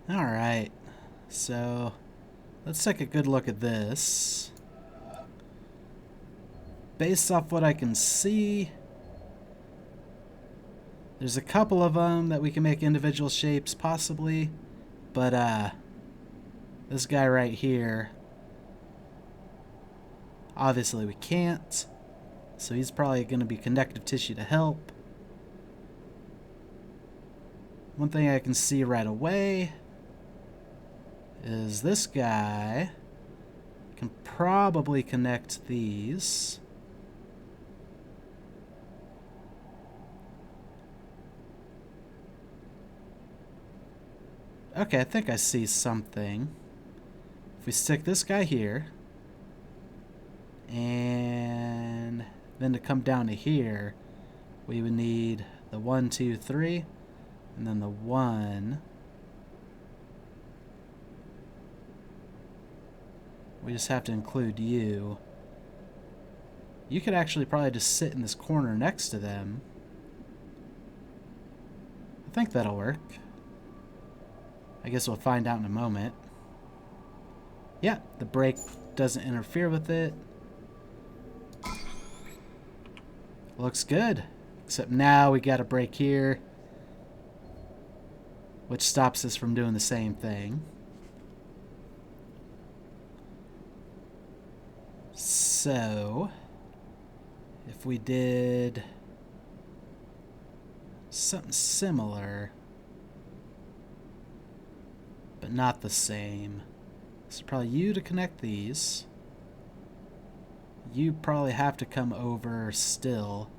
Alright, so let's take a good look at this. Based off what I can see, there's a couple of them that we can make individual shapes, possibly. But, this guy right here, obviously we can't. So he's probably going to be connective tissue to help. One thing I can see right away is this guy can probably connect these. Okay, I think I see something. If we stick this guy here, and then to come down to here, we would need the 1, 2, 3, and then the 1. We just have to include you. You could actually probably just sit in this corner next to them. I think that'll work. I guess we'll find out in a moment. Yeah, the brake doesn't interfere with it. Looks good. Except now we got a brake here, which stops us from doing the same thing. So, if we did something similar, but not the same. So probably you to connect these. You probably have to come over still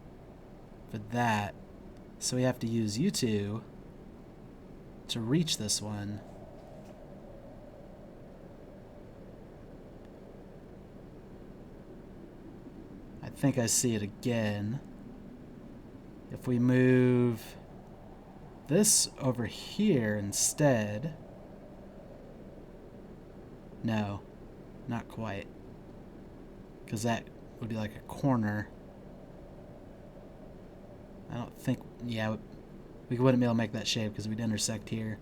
for that. So we have to use you two to reach this one. I think I see it again. If we move this over here instead. No, not quite. Because that would be like a corner. I don't think, yeah, we wouldn't be able to make that shape because we'd intersect here.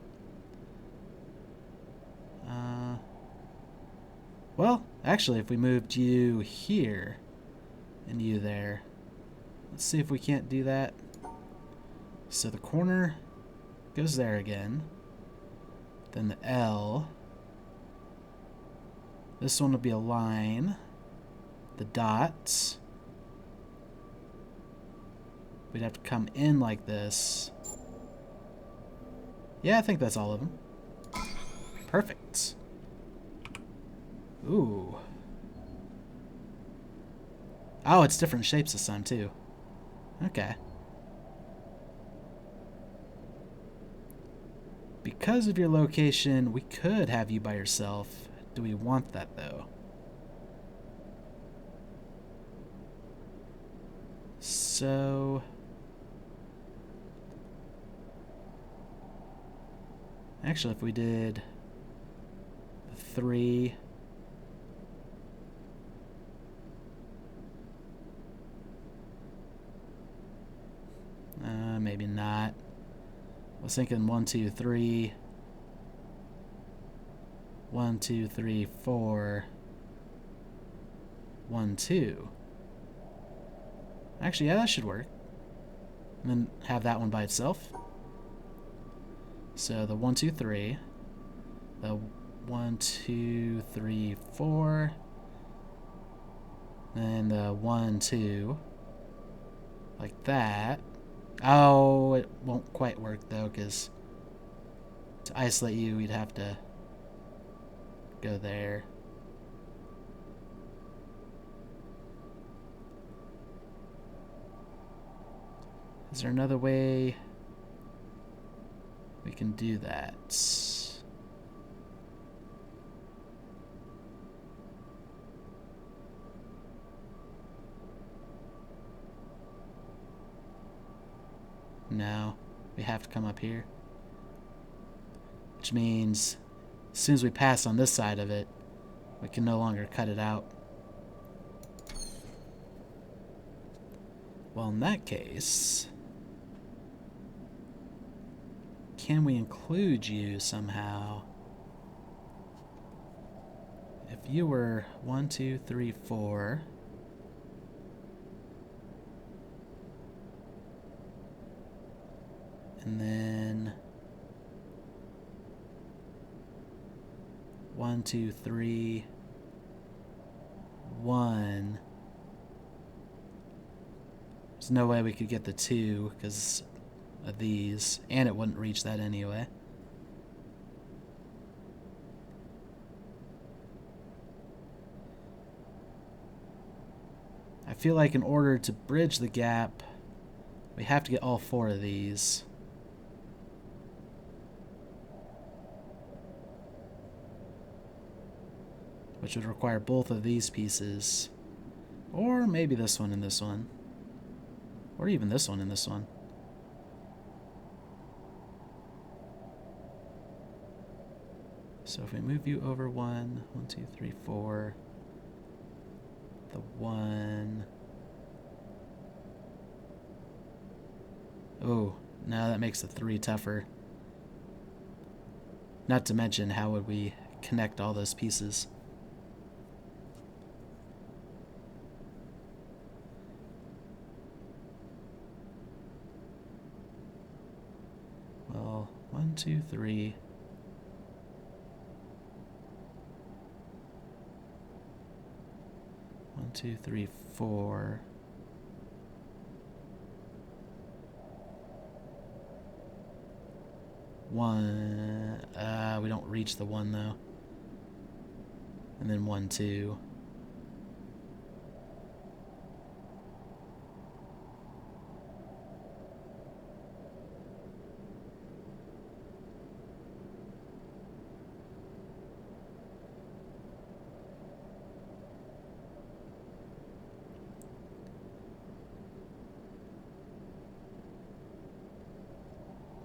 Well, actually, if we moved you here and you there, let's see if we can't do that. So the corner goes there again. Then the L. This one will be a line. The dots. We'd have to come in like this. Yeah, I think that's all of them. Perfect. Ooh. Oh, it's different shapes this time, too. Okay. Because of your location, we could have you by yourself. Do we want that, though? So... actually, if we did... 3... maybe not. I was thinking 1, 2, 3. 1, 2, 3, 4. 1, 2. Actually, yeah, that should work. And then have that one by itself. So the 1, 2, 3. The 1, 2, 3, 4. And the 1, 2. Like that. Oh, it won't quite work though, because to isolate you, we'd have to go there. Is there another way we can do that? No, we have to come up here. Which means as soon as we pass on this side of it, we can no longer cut it out. Well, in that case, can we include you somehow? If you were 1, 2, 3, 4. And then 1, 2, 3, 1. There's no way we could get the 2 because of these, and it wouldn't reach that anyway. I feel like in order to bridge the gap, we have to get all 4 of these. Which would require both of these pieces. Or maybe this one and this one. Or even this one and this one. So if we move you over 1, 1, 2, 3, 4. The 1. Oh, now that makes the 3 tougher. Not to mention, how would we connect all those pieces? Well, 1, 2, 3. One, 2, 3, 4. One. We don't reach the 1 though. And then 1, 2.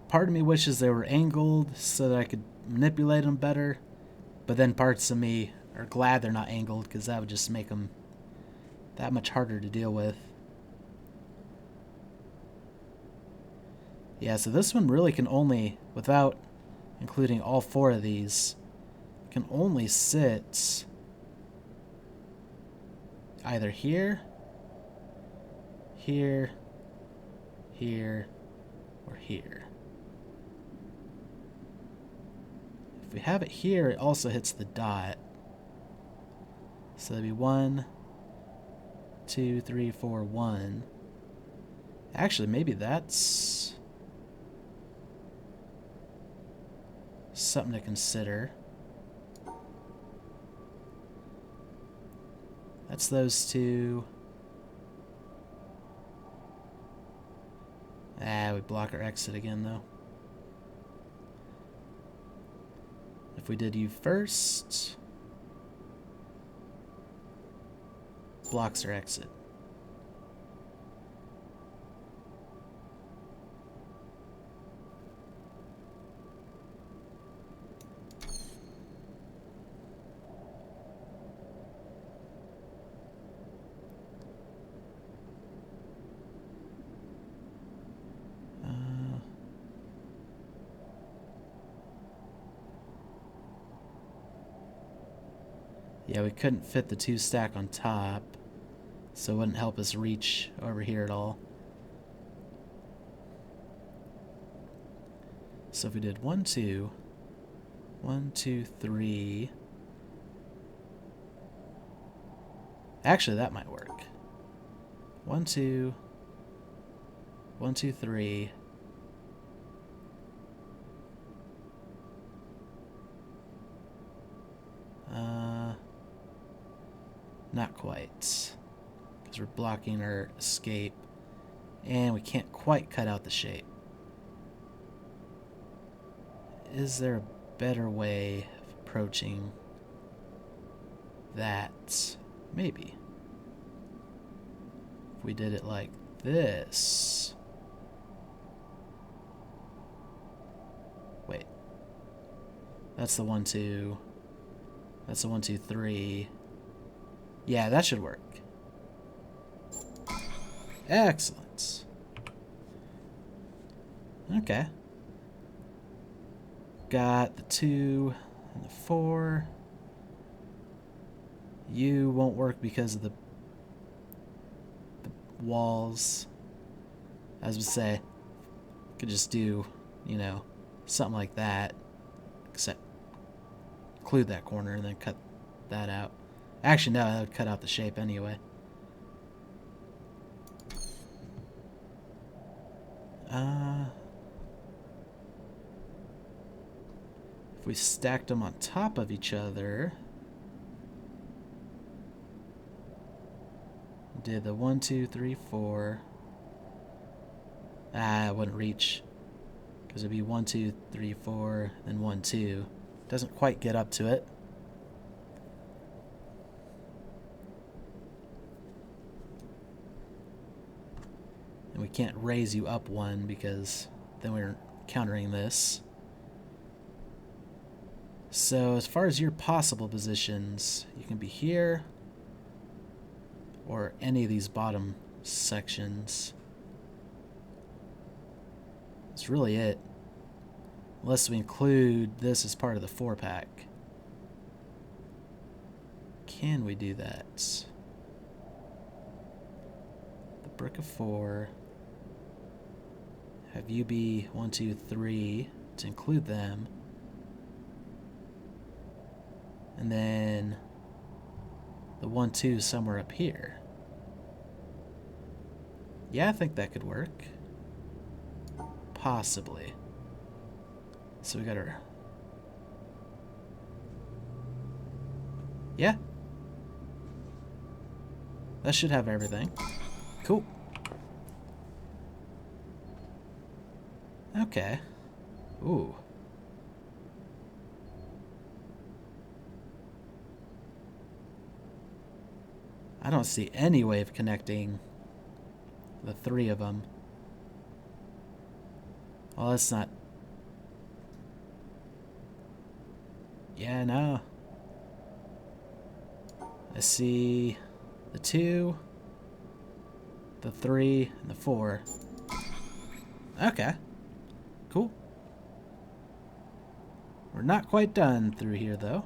Part of me wishes they were angled so that I could manipulate them better, but then parts of me are glad they're not angled because that would just make them that much harder to deal with. Yeah, so this one really can only, without including all 4 of these, can only sit either here, here, here, or here. If we have it here, it also hits the dot. So that'd be 1, 2, 3, 4, 1. Actually, maybe that's something to consider. That's those 2. We block our exit again, though. If we did you first, blocks our exit. Yeah, we couldn't fit the 2 stack on top, so it wouldn't help us reach over here at all. So if we did 1, 2, 1, 2, 3. Actually, that might work. 1, 2, 1, 2, 3. Not quite, because we're blocking our escape, and we can't quite cut out the shape. Is there a better way of approaching that? Maybe. If we did it like this. Wait. That's the 1, 2. That's the 1, 2, 3. Yeah, that should work. Excellent. Okay. got the 2 and the 4. You won't work because of the walls. As we say, could just do, you know, something like that. Except include that corner and then cut that out. Actually, no, that would cut out the shape anyway. If we stacked them on top of each other, did the 1, 2, 3, 4. It wouldn't reach because it'd be 1, 2, 3, 4, then 1, 2. Doesn't quite get up to it. And we can't raise you up 1 because then we're countering this. So as far as your possible positions, you can be here or any of these bottom sections. That's really it. Unless we include this as part of the 4-pack. Can we do that? The brick of 4. Have you be 1, 2, 3 to include them. And then the 1, 2 somewhere up here. Yeah, I think that could work. Possibly. So we got our... Yeah. That should have everything. Cool. Okay. Ooh. I don't see any way of connecting the 3 of them. Well, that's not... Yeah, no. I see the 2, the 3, and the 4. Okay. Cool. We're not quite done through here, though.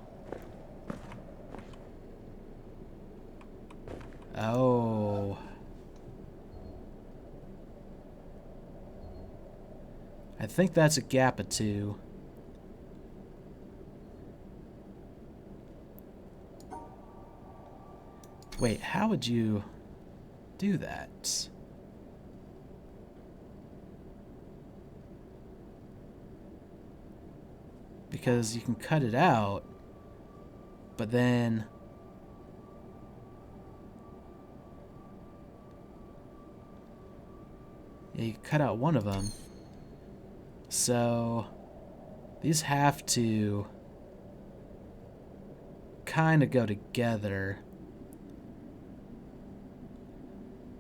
Oh. I think that's a gap of 2. Wait, how would you do that? Because you can cut it out, but then... Yeah, you cut out one of them. So these have to kind of go together.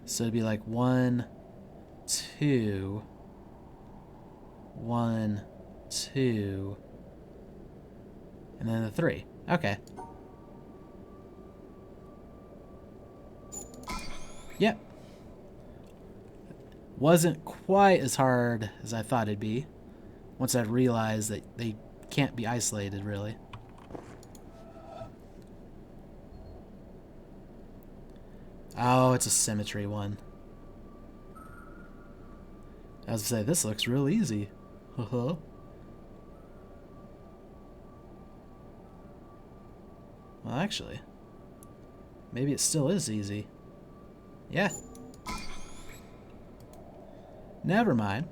So it'd be like 1, 2, 1, 2, and then the 3. Okay. Yep. Wasn't quite as hard as I thought it'd be. Once I realized that they can't be isolated, really. Oh, it's a symmetry one. I was gonna say, this looks real easy. Well, actually, maybe it still is easy. Yeah. Never mind.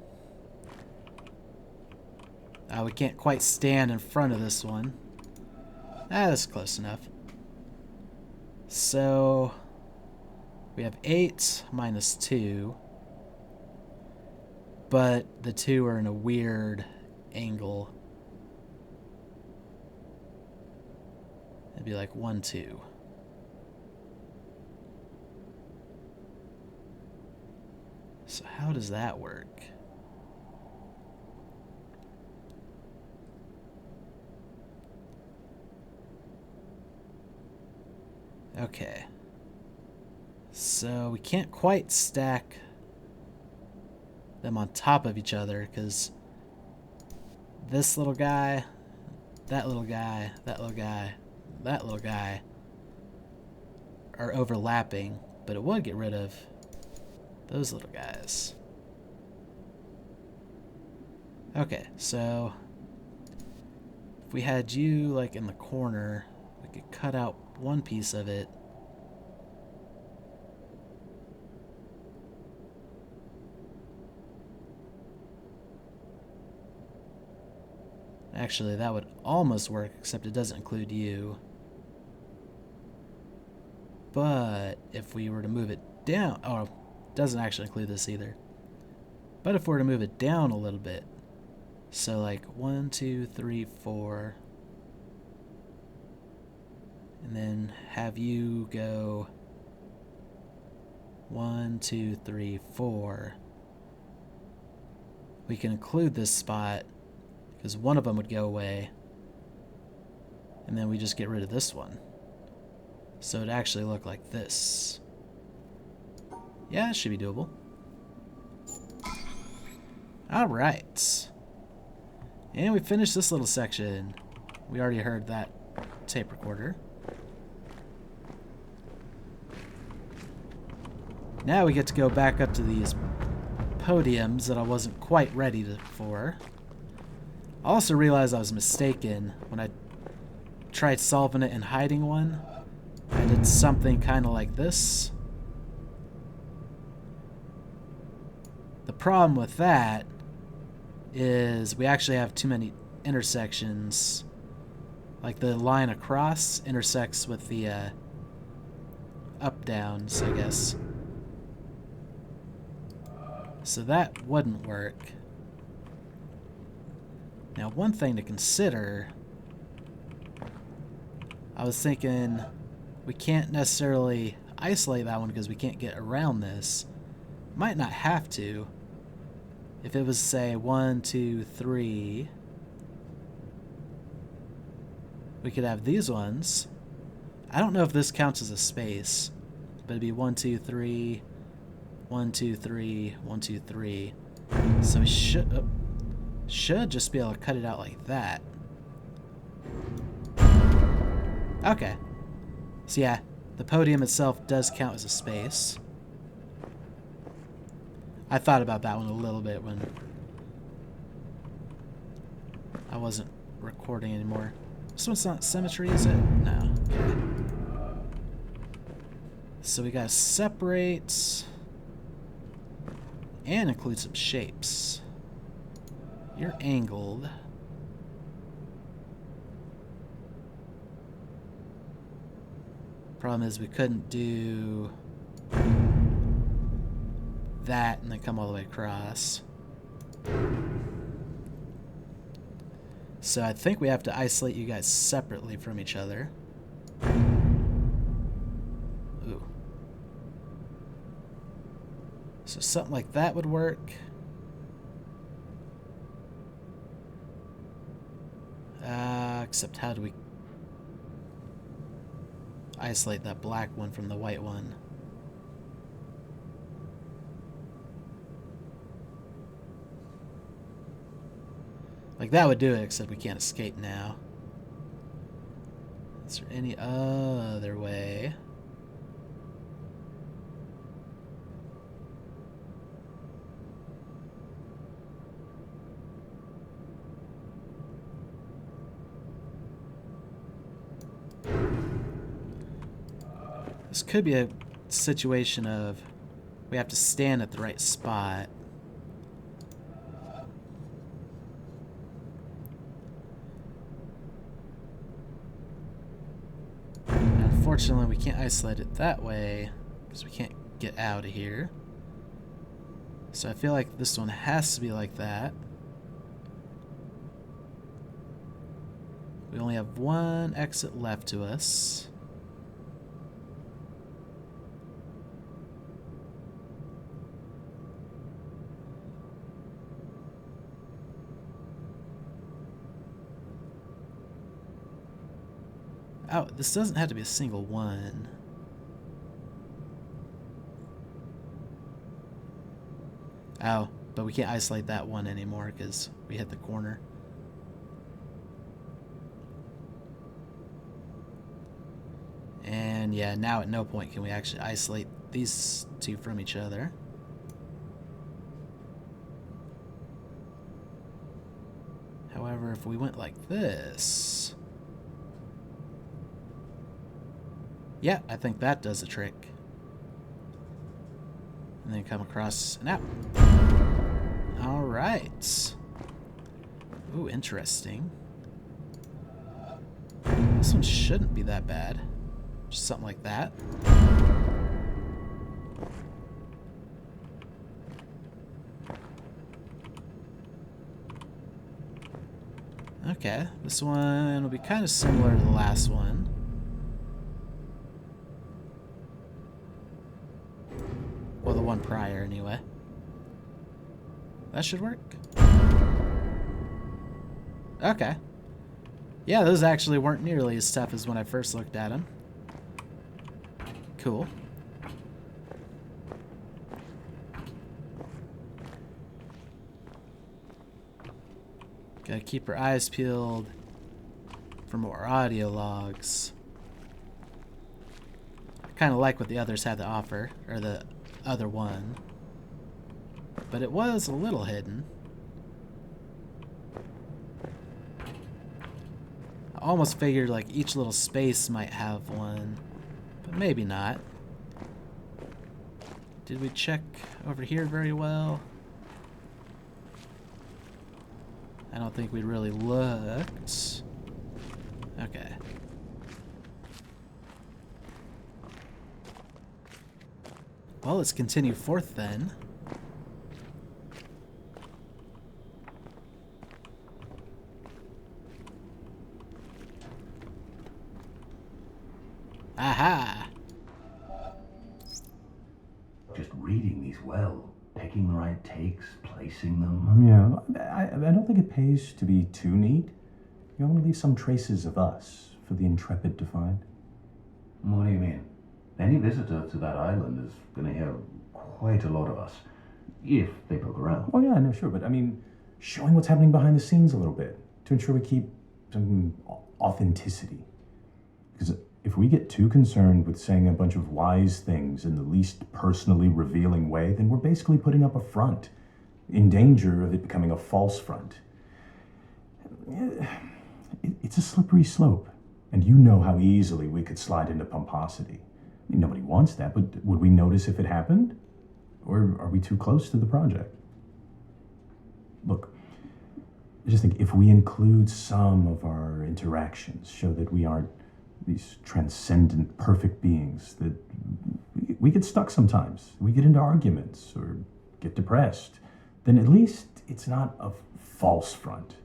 We can't quite stand in front of this one. That's close enough. So we have 8 minus 2, but the 2 are in a weird angle. It'd be like 1, 2. So how does that work? Okay. So we can't quite stack them on top of each other because this little guy, that little guy, that little guy, that little guy are overlapping, but it would get rid of those little guys. Okay, so if we had you like in the corner, we could cut out one piece of it. Actually, that would almost work, except it doesn't include you. But if we were to move it down, oh, it doesn't actually include this either. But if we were to move it down a little bit, so like 1, 2, 3, 4, and then have you go 1, 2, 3, 4, we can include this spot because one of them would go away, and then we just get rid of this one. So it'd actually look like this. Yeah, it should be doable. Alright. And we finished this little section. We already heard that tape recorder. Now we get to go back up to these podiums that I wasn't quite ready for. I also realized I was mistaken when I tried solving it and hiding one. I did something kind of like this. The problem with that is we actually have too many intersections. Like the line across intersects with the up-downs, I guess. So that wouldn't work. Now, one thing to consider, I was thinking we can't necessarily isolate that one because we can't get around this. Might not have to. If it was, say, 1, 2, 3, we could have these ones. I don't know if this counts as a space, but it'd be 1, 2, 3, 1, 2, 3, 1, 2, 3. So we should just be able to cut it out like that. Okay. So yeah, the podium itself does count as a space. I thought about that one a little bit when I wasn't recording anymore. This one's not symmetry, is it? No. Okay. So we gotta separate and include some shapes. You're angled. Problem is we couldn't do that and then come all the way across. So I think we have to isolate you guys separately from each other. Ooh. So something like that would work. Except how do we isolate that black one from the white one? Like that would do it, except we can't escape now. Is there any other way? This could be a situation of we have to stand at the right spot. Unfortunately, we can't isolate it that way because we can't get out of here. So I feel like this one has to be like that. We only have one exit left to us. Oh, this doesn't have to be a single one. Oh, but we can't isolate that one anymore because we hit the corner. And yeah, now at no point can we actually isolate these two from each other. However, if we went like this... Yeah, I think that does the trick. And then come across and out. Alright. Ooh, interesting. This one shouldn't be that bad. Just something like that. Okay, this one will be kind of similar to the last one. Well, the one prior, anyway. That should work. Okay. Yeah, those actually weren't nearly as tough as when I first looked at them. Cool. Gotta keep our eyes peeled for more audio logs. I kind of like what the others had to offer, or the other one. But it was a little hidden. I almost figured like each little space might have one, but maybe not. Did we check over here very well? I don't think we really looked. Okay. Well, let's continue forth then. Aha! Just reading these well, picking the right takes, placing them. Yeah, I don't think it pays to be too neat. You want to leave some traces of us for the intrepid to find. What do you mean? Any visitor to that island is going to hear quite a lot of us, if they poke around. Oh yeah, no, sure, but I mean, showing what's happening behind the scenes a little bit to ensure we keep some authenticity. Because if we get too concerned with saying a bunch of wise things in the least personally revealing way, then we're basically putting up a front, in danger of it becoming a false front. It's a slippery slope, and you know how easily we could slide into pomposity. I mean, nobody wants that, but would we notice if it happened? Or are we too close to the project? Look, I just think if we include some of our interactions, show that we aren't these transcendent, perfect beings, that we get stuck sometimes. We get into arguments or get depressed. Then at least it's not a false front.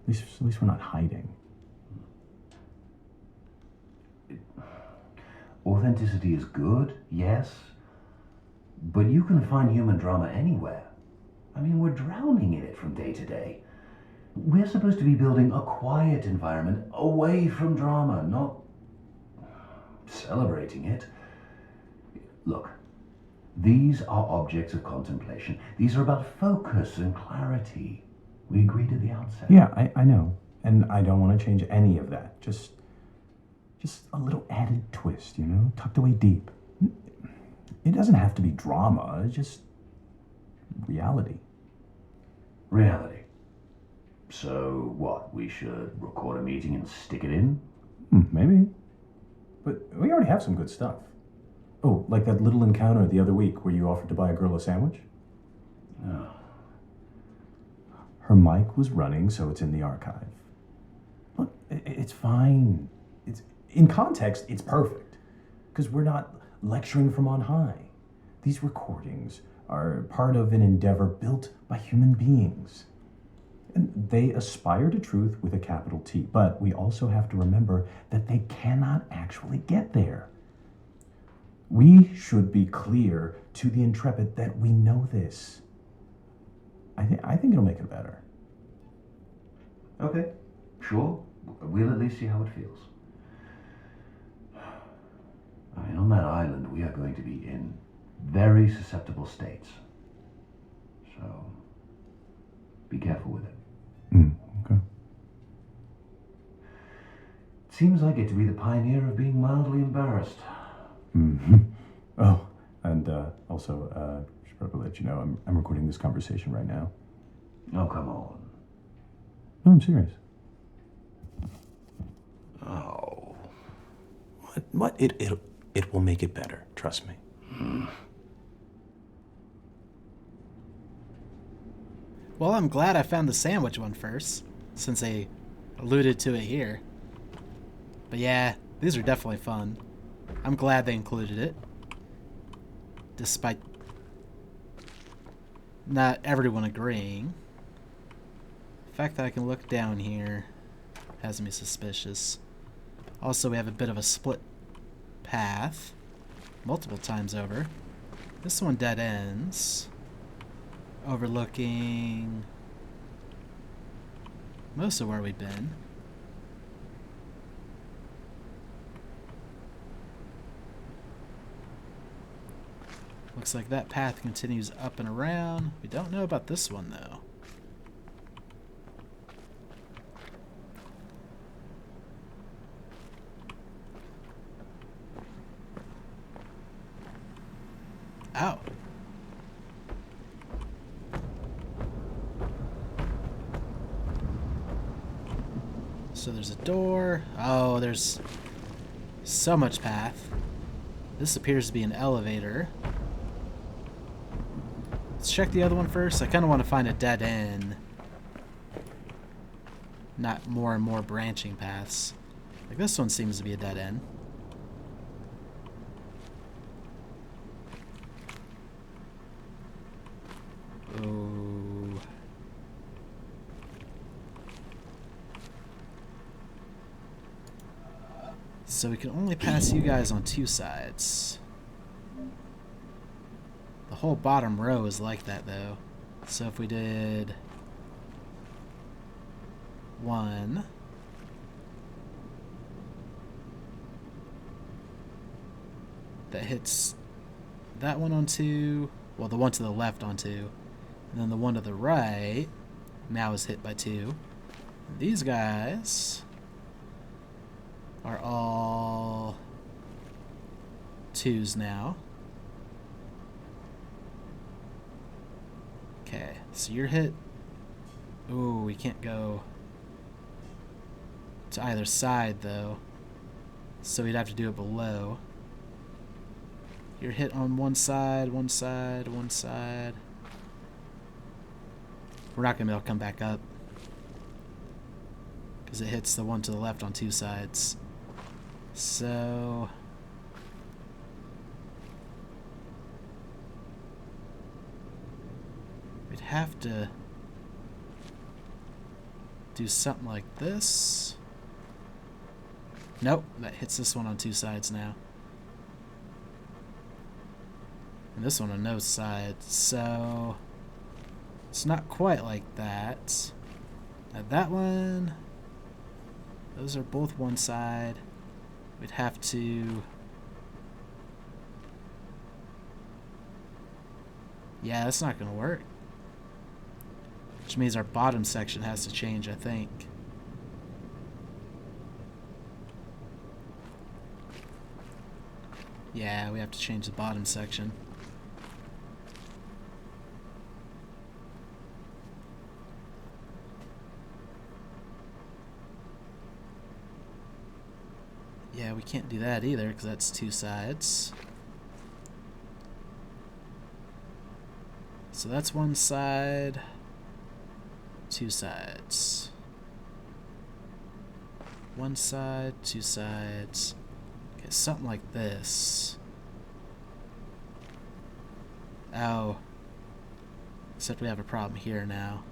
At least we're not hiding. Authenticity is good, yes, but you can find human drama anywhere. I mean, we're drowning in it from day to day. We're supposed to be building a quiet environment away from drama, not celebrating it. Look, these are objects of contemplation. These are about focus and clarity. We agreed at the outset. Yeah, I know. And I don't want to change any of that. Just a little added twist, you know, tucked away deep. It doesn't have to be drama, it's just reality. Reality. So what, we should record a meeting and stick it in? Maybe. But we already have some good stuff. Oh, like that little encounter the other week where you offered to buy a girl a sandwich? Oh. Her mic was running, so it's in the archive. Look, it's fine. In context, it's perfect. Because we're not lecturing from on high. These recordings are part of an endeavor built by human beings. And they aspire to truth with a capital T. But we also have to remember that they cannot actually get there. We should be clear to the intrepid that we know this. I think it'll make it better. Okay, sure. We'll at least see how it feels. I mean, on that island, we are going to be in very susceptible states. So, be careful with it. Okay. Seems I get to be the pioneer of being mildly embarrassed. Mm-hmm. Oh, and also, should probably let you know I'm recording this conversation right now. Oh, come on. No, I'm serious. Oh. What? It will make it better. Trust me. Well, I'm glad I found the sandwich one first, since they alluded to it here. But yeah, these are definitely fun. I'm glad they included it. Despite not everyone agreeing. The fact that I can look down here has me suspicious. Also, we have a bit of a split path. Multiple times over. This one dead ends. Overlooking most of where we've been. Looks like that path continues up and around. We don't know about this one, though. Ow. So there's a door. Oh, there's so much path. This appears to be an elevator. Let's check the other one first. I kind of want to find a dead end. Not more and more branching paths. Like this one seems to be a dead end. Oh. So we can only pass you guys on two sides. The whole bottom row is like that, though. So if we did one, that hits that one on two, well, the one to the left on two, and then the one to the right now is hit by two. These guys are all twos now. Okay, so you're hit. Ooh, we can't go to either side, though. So we'd have to do it below. You're hit on one side, one side, one side. We're not going to be able to come back up, because it hits the one to the left on two sides. So we'd have to do something like this. Nope, that hits this one on two sides now. And this one on no side, so it's not quite like that. Now that one, those are both one side. We'd have to... Yeah, that's not going to work. Which means our bottom section has to change, I think. Yeah, we have to change the bottom section. Yeah, we can't do that either, because that's two sides. So that's one side, two sides. One side, two sides. Okay, something like this. Oh. Except we have a problem here now.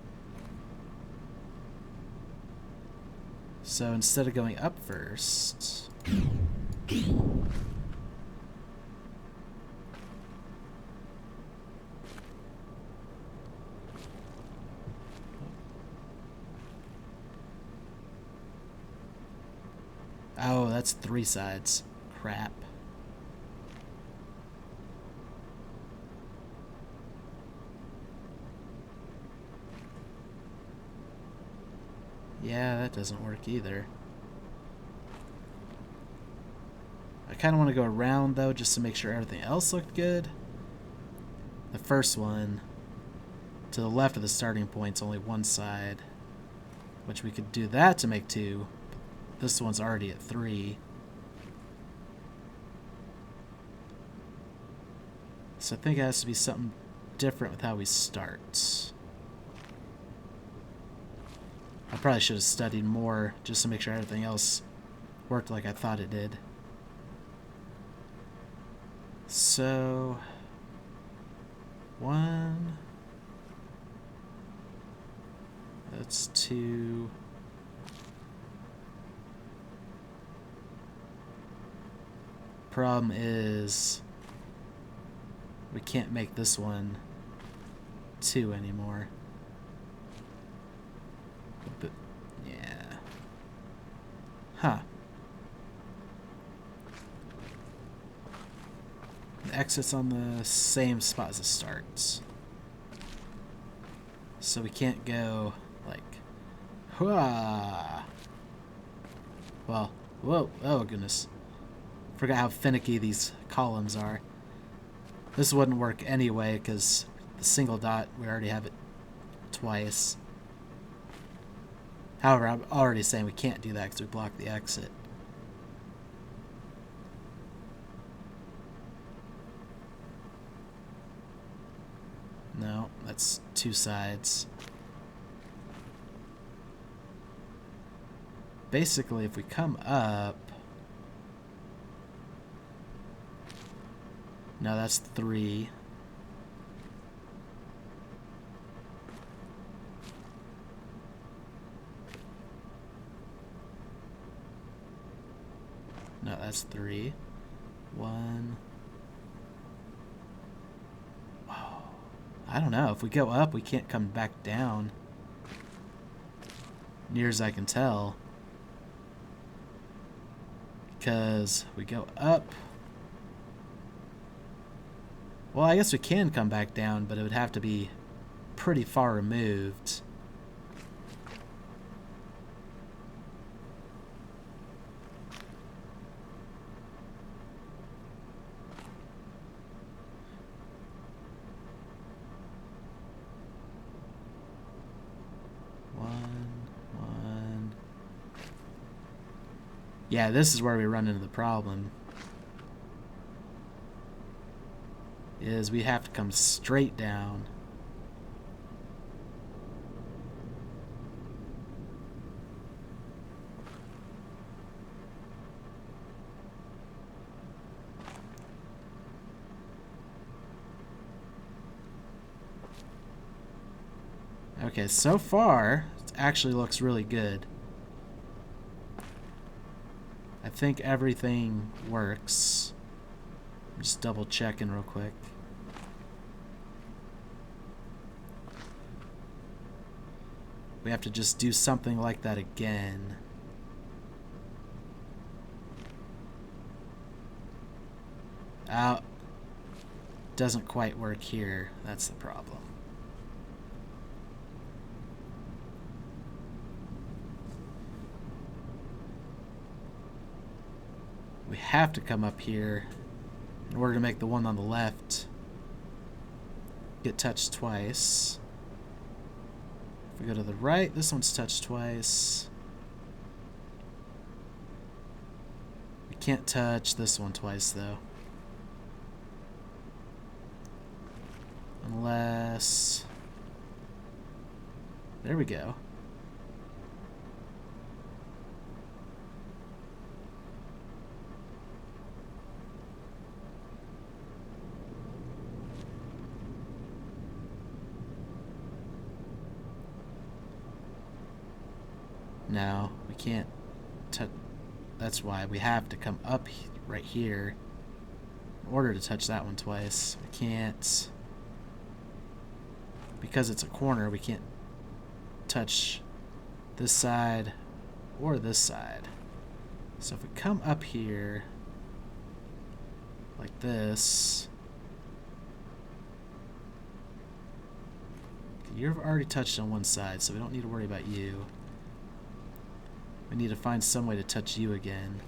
So instead of going up first... Oh, that's three sides. Crap. Yeah, that doesn't work either. I kind of want to go around, though, just to make sure everything else looked good. The first one, to the left of the starting point's only one side, which we could do that to make 2. This one's already at 3. So I think it has to be something different with how we start. I probably should have studied more just to make sure everything else worked like I thought it did. So, 1. That's 2. Problem is, we can't make this one 2 anymore. But, yeah. Huh. The exit's on the same spot as the starts. So we can't go, like, hooah! Well, whoa, oh goodness. Forgot how finicky these columns are. This wouldn't work anyway, because the single dot, we already have it twice. However, I'm already saying we can't do that because we blocked the exit. No, that's 2 sides. Basically, if we come up... No, that's 3. No, that's 3. 1. Whoa. I don't know. If we go up, we can't come back down. Near as I can tell. Because we go up. Well, I guess we can come back down, but it would have to be pretty far removed. One. Yeah, this is where we run into the problem. Is we have to come straight down. Okay, so far, it actually looks really good. I think everything works. I'm just double checking real quick. We have to just do something like that again. Doesn't quite work here. That's the problem. We have to come up here in order to make the one on the left get touched twice. If we go to the right, this one's touched twice. We can't touch this one twice, though. Unless... There we go. No, we can't touch. That's why we have to come up right here in order to touch that one twice. We can't, because it's a corner, we can't touch this side or this side. So if we come up here like this, you've already touched on one side, so we don't need to worry about you. We need to find some way to touch you again.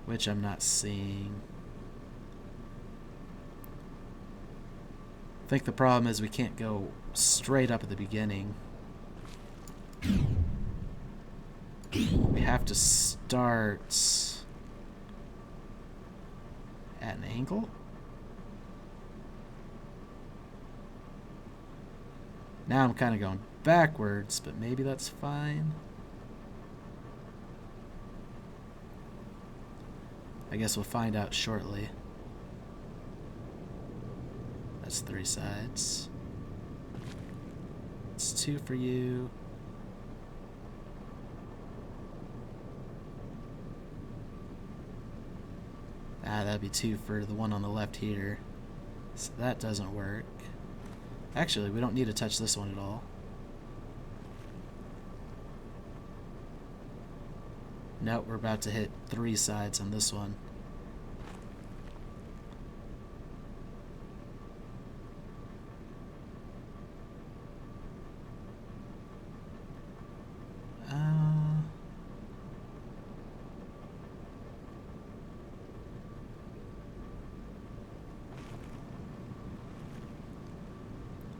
which I'm not seeing. I think the problem is we can't go straight up at the beginning. We have to start at an angle? Now I'm kind of going backwards, but maybe that's fine. I guess we'll find out shortly. That's 3 sides. It's 2 for you. Ah, that'd be 2 for the one on the left here. So that doesn't work. Actually, we don't need to touch this one at all. Nope, we're about to hit 3 sides on this one.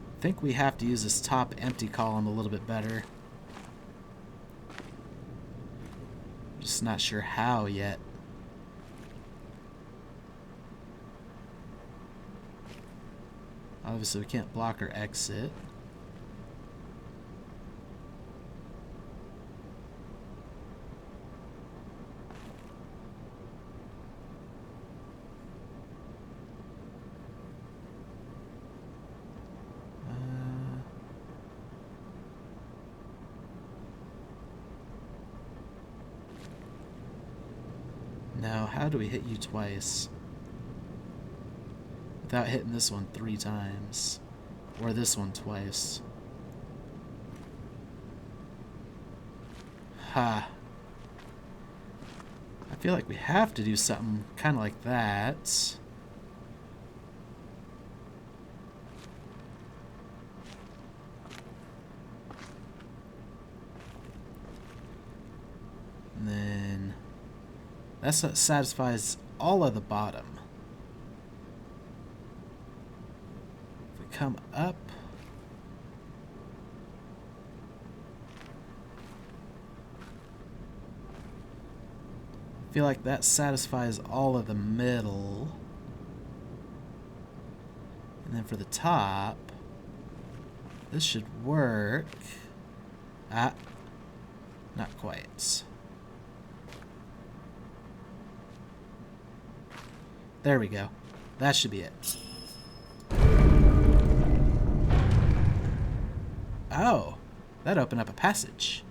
I think we have to use this top empty column a little bit better. Just not sure how yet. Obviously we can't block or exit. Now, how do we hit you twice without hitting this one 3 times? Or this one twice? Ha. I feel like we have to do something kind of like that. And then that satisfies all of the bottom. If we come up, I feel like that satisfies all of the middle. And then for the top, this should work. Ah, not quite. There we go. That should be it. Oh, that opened up a passage.